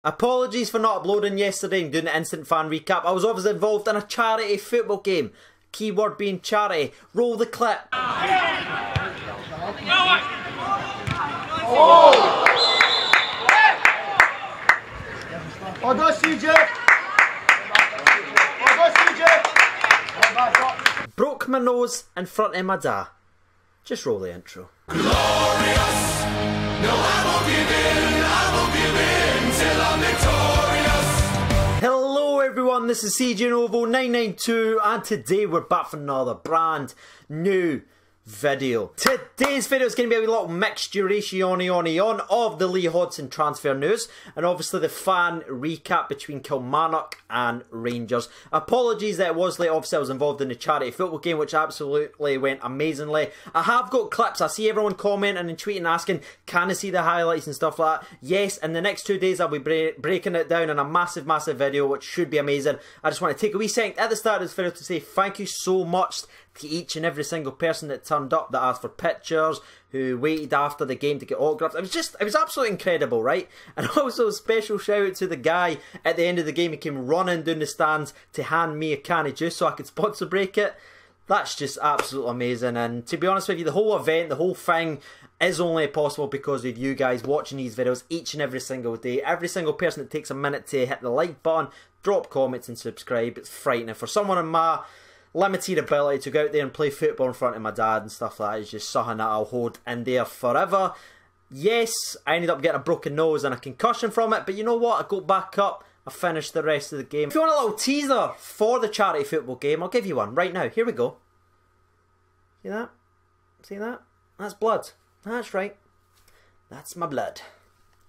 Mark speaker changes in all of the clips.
Speaker 1: Apologies for not uploading yesterday and doing the instant fan recap. I was obviously involved in a charity football game. Keyword being charity. Roll the clip.
Speaker 2: Well done, CJ. Well done, CJ.
Speaker 1: Broke my nose in front of my dad. Just roll the intro.
Speaker 3: Glorious. No, I won't give in till I'm victorious.
Speaker 1: Hello everyone, this is CJ Novo 992 and today we're back for another brand new video. Today's video is going to be a little mixturation on of the Lee Hodson transfer news and obviously the fan recap between Kilmarnock and Rangers. Apologies that it was late, obviously I was involved in the charity football game which absolutely went amazingly. I have got clips, I see everyone commenting and tweeting asking can I see the highlights and stuff like that. Yes, in the next 2 days I'll be breaking it down in a massive video which should be amazing. I just want to take a wee second at the start of this video to say thank you so much to each and every single person that turned up, that asked for pictures, who waited after the game to get autographs. It was absolutely incredible, right? And also a special shout out to the guy at the end of the game who came running down the stands to hand me a can of juice so I could sponsor break it. That's just absolutely amazing. And to be honest with you, the whole event, the whole thing is only possible because of you guys watching these videos each and every single day. Every single person that takes a minute to hit the like button, drop comments and subscribe. It's frightening. For someone in my limited ability to go out there and play football in front of my dad and stuff like that is just something that I'll hold in there forever. Yes, I ended up getting a broken nose and a concussion from it, but you know what? I got back up, I finished the rest of the game. If you want a little teaser for the charity football game, I'll give you one right now. Here we go. See that? See that? That's blood. That's right. That's my blood.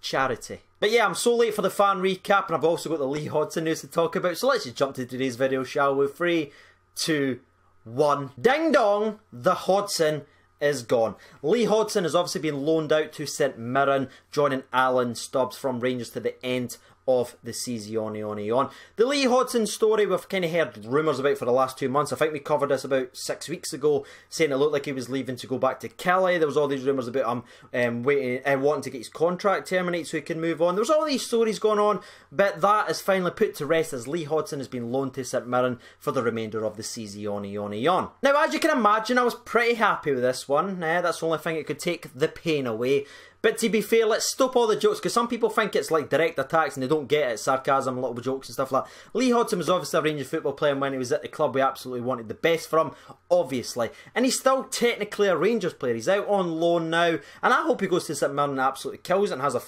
Speaker 1: Charity. But yeah, I'm so late for the fan recap and I've also got the Lee Hodson news to talk about, so let's just jump to today's video, shall we? 3, 2, 1. Ding dong, the Hodson is gone. Lee Hodson has obviously been loaned out to St Mirren, joining Alan Stubbs from Rangers to the end of the season. The Lee Hodson story we've kind of heard rumours about for the last 2 months. I think we covered this about 6 weeks ago, saying it looked like he was leaving to go back to Kelly. There was all these rumours about him wanting to get his contract terminated so he can move on. There was all these stories going on, but that is finally put to rest as Lee Hodson has been loaned to St Mirren for the remainder of the season. Now, as you can imagine, I was pretty happy with this one. That's the only thing that could take the pain away. But to be fair, let's stop all the jokes, because some people think it's like direct attacks and they don't get it, sarcasm, little jokes and stuff like that. Lee Hodson was obviously a Rangers football player, and when he was at the club we absolutely wanted the best for him, obviously. And he's still technically a Rangers player. He's out on loan now, and I hope he goes to St Mirren and absolutely kills it and has a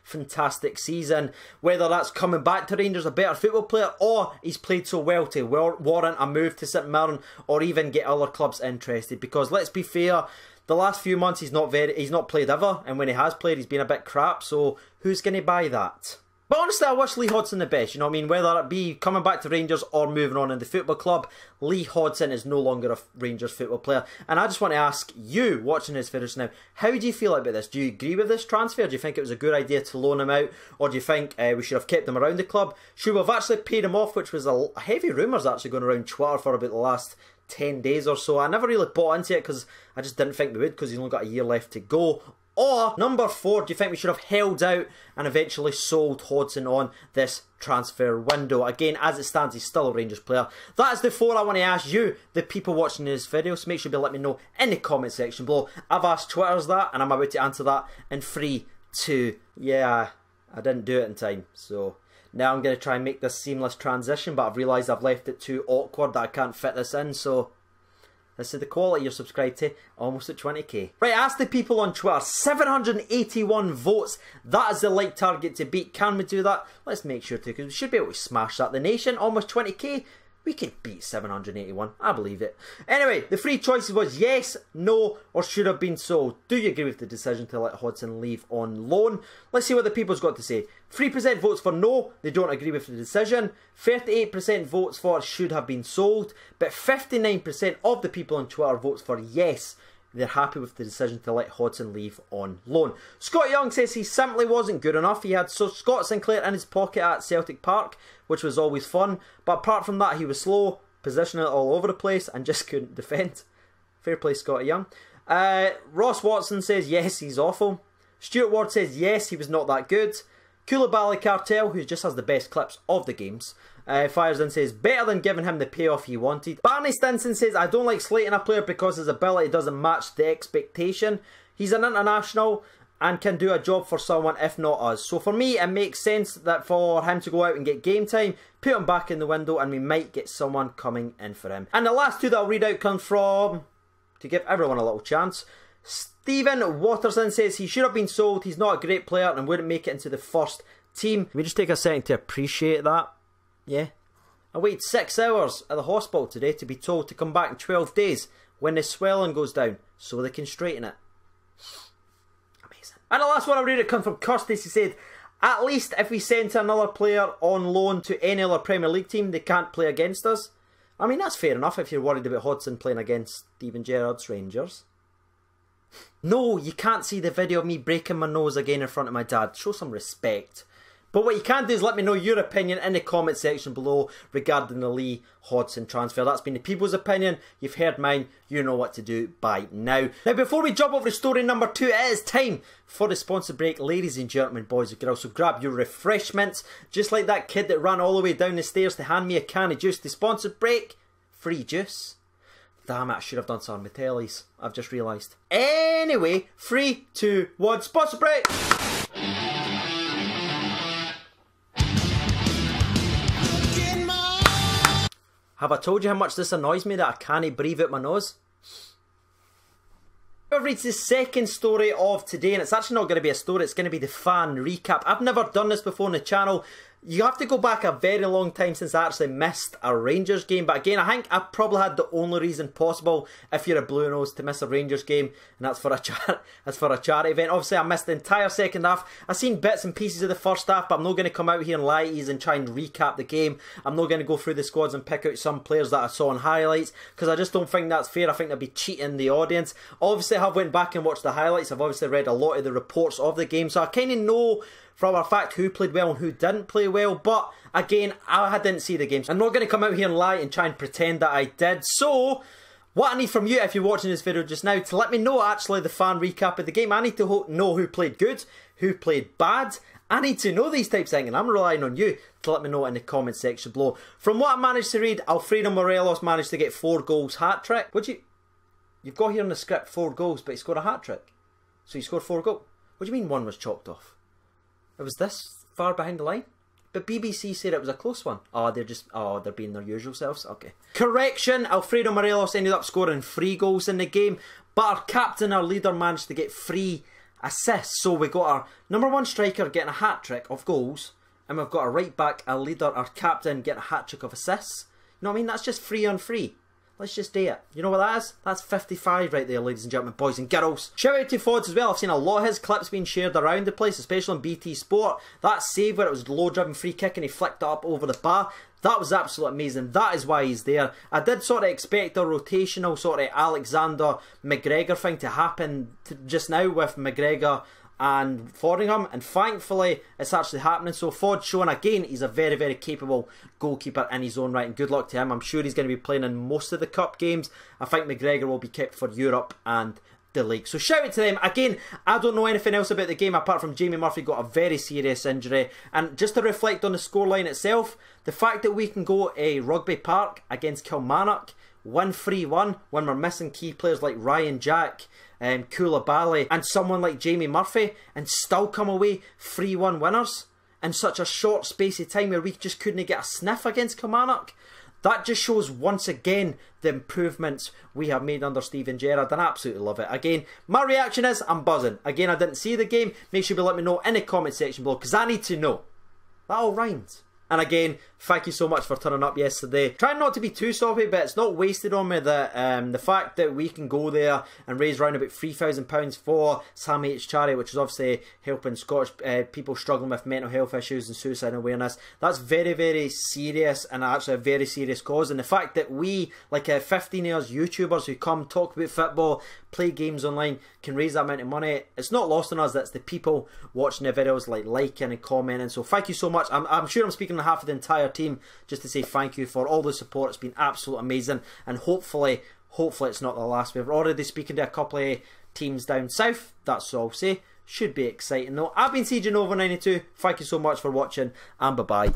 Speaker 1: fantastic season. Whether that's coming back to Rangers a better football player, or he's played so well to warrant a move to St Mirren, or even get other clubs interested. Because let's be fair, the last few months he's not played ever, and when he has played he's been a bit crap, so who's going to buy that? But honestly, I wish Lee Hodson the best, you know what I mean? Whether it be coming back to Rangers or moving on in the football club, Lee Hodson is no longer a Rangers football player. And I just want to ask you, watching this video now, how do you feel about this? Do you agree with this transfer? Do you think it was a good idea to loan him out? Or do you think we should have kept him around the club? Should we have actually paid him off, which was a heavy rumours actually going around Twitter for about the last 10 days or so. I never really bought into it because I just didn't think we would, because he's only got a year left to go. Or, number 4, do you think we should have held out and eventually sold Hodson on this transfer window? Again, as it stands, he's still a Rangers player. That is the 4 I want to ask you, the people watching this video, so make sure you let me know in the comment section below. I've asked Twitter's that, and I'm about to answer that in 3, 2, yeah, I didn't do it in time, so now I'm going to try and make this seamless transition, but I've realised I've left it too awkward that I can't fit this in, so this is the quality you're subscribed to, almost at 20k. Right, ask the people on Twitter, 781 votes, that is the like target to beat. Can we do that? Let's make sure to, because we should be able to smash that. The nation, almost 20k, we could beat 781, I believe it. Anyway, the 3 choices was yes, no, or should have been sold. Do you agree with the decision to let Hodson leave on loan? Let's see what the people's got to say. 3% votes for no, they don't agree with the decision. 38% votes for should have been sold. But 59% of the people on Twitter votes for yes. They're happy with the decision to let Hodson leave on loan. Scott Young says he simply wasn't good enough. He had Scott Sinclair in his pocket at Celtic Park, which was always fun. But apart from that, he was slow, positioning it all over the place, and just couldn't defend. Fair play, Scott Young. Ross Watson says yes, he's awful. Stuart Ward says yes, he was not that good. Koulibaly Cartel, who just has the best clips of the games, fires in, says, better than giving him the payoff he wanted. Barney Stinson says, I don't like slating a player because his ability doesn't match the expectation. He's an international and can do a job for someone if not us. So for me, it makes sense that for him to go out and get game time, put him back in the window, and we might get someone coming in for him. And the last two that I'll read out come from, to give everyone a little chance, Stephen Watterson says he should have been sold. He's not a great player and wouldn't make it into the first team. Can we just take a second to appreciate that? Yeah. I waited 6 hours at the hospital today to be told to come back in 12 days when the swelling goes down so they can straighten it. Amazing. And the last one I read it comes from Custis. He said, at least if we sent another player on loan to any other Premier League team, they can't play against us. I mean, that's fair enough if you're worried about Hodson playing against Steven Gerrard's Rangers. No, you can't see the video of me breaking my nose again in front of my dad. Show some respect. But what you can do is let me know your opinion in the comment section below regarding the Lee Hodson transfer. That's been the people's opinion. You've heard mine. You know what to do by now. Now, before we jump over to story number 2, it is time for the sponsor break. Ladies and gentlemen, boys and girls, so grab your refreshments. Just like that kid that ran all the way down the stairs to hand me a can of juice. The sponsor break, free juice. Damn it, I should have done some with Tellies. I've just realised. Anyway, 3, 2, 1, sponsor break! Have I told you how much this annoys me that I can't breathe out my nose? I've reached the second story of today, and it's actually not going to be a story, it's going to be the fan recap. I've never done this before on the channel. You have to go back a very long time since I actually missed a Rangers game. But again, I think I probably had the only reason possible if you're a Blue Nose to miss a Rangers game, and that's for a charity event. Obviously, I missed the entire second half. I've seen bits and pieces of the first half, but I'm not going to come out here and lie to you and try and recap the game. I'm not going to go through the squads and pick out some players that I saw in highlights, because I just don't think that's fair. I think that'd be cheating the audience. Obviously, I have went back and watched the highlights. I've obviously read a lot of the reports of the game, so I kind of know from a fact who played well and who didn't play well. But again, I didn't see the games. I'm not going to come out here and lie and try and pretend that I did. So what I need from you, if you're watching this video just now, to let me know actually the fan recap of the game. I need to know who played good, who played bad. I need to know these types of things, and I'm relying on you to let me know in the comment section below. From what I managed to read, Alfredo Morelos managed to get 4 goals hat-trick. You've got here in the script 4 goals, but he scored a hat-trick. So he scored 4 goals. What do you mean one was chalked off? It was this far behind the line? But BBC said it was a close one. Oh, they're being their usual selves? Okay. Correction, Alfredo Morelos ended up scoring 3 goals in the game, but our captain, our leader, managed to get 3 assists. So we got our #1 striker getting a hat-trick of goals, and we've got our right back, our leader, our captain getting a hat-trick of assists. You know what I mean? That's just 3 on 3. Let's just do it. You know what that is? That's 55 right there, ladies and gentlemen, boys and girls. Shout out to Fods as well. I've seen a lot of his clips being shared around the place, especially on BT Sport. That save where it was low-driven free kick and he flicked it up over the bar, that was absolutely amazing. That is why he's there. I did sort of expect a rotational sort of Alexander McGregor thing to happen just now with McGregor and Fordingham, and thankfully it's actually happening. So Ford showing again he's a very, very capable goalkeeper in his own right, and good luck to him. I'm sure he's going to be playing in most of the cup games. I think McGregor will be kept for Europe and the league. So shout out to them. Again, I don't know anything else about the game apart from Jamie Murphy got a very serious injury, and just to reflect on the scoreline itself, the fact that we can go a Rugby Park against Kilmarnock, win 3-1 when we're missing key players like Ryan Jack, Koulibaly and someone like Jamie Murphy, and still come away 3-1 winners in such a short space of time where we just couldn't get a sniff against Kilmarnock. That just shows once again the improvements we have made under Steven Gerrard, and I absolutely love it. Again, my reaction is I'm buzzing. Again, I didn't see the game. Make sure you let me know in the comment section below, because I need to know. That all rhymes. And again, thank you so much for turning up yesterday. Trying not to be too soppy, but it's not wasted on me that the fact that we can go there and raise around about £3,000 for Sam H charity, which is obviously helping Scottish people struggling with mental health issues and suicide awareness. That's very, very serious, and actually a very serious cause. And the fact that we, like 15 years YouTubers who come talk about football, play games online, can raise that amount of money, it's not lost on us. That's the people watching the videos, like liking and commenting. So thank you so much. I'm sure I'm speaking on behalf of the entire team just to say thank you for all the support. It's been absolutely amazing, and hopefully it's not the last. We're already speaking to a couple of teams down south. That's all I'll say. Should be exciting though. I've been CJ Novo 92. Thank you so much for watching, and bye bye.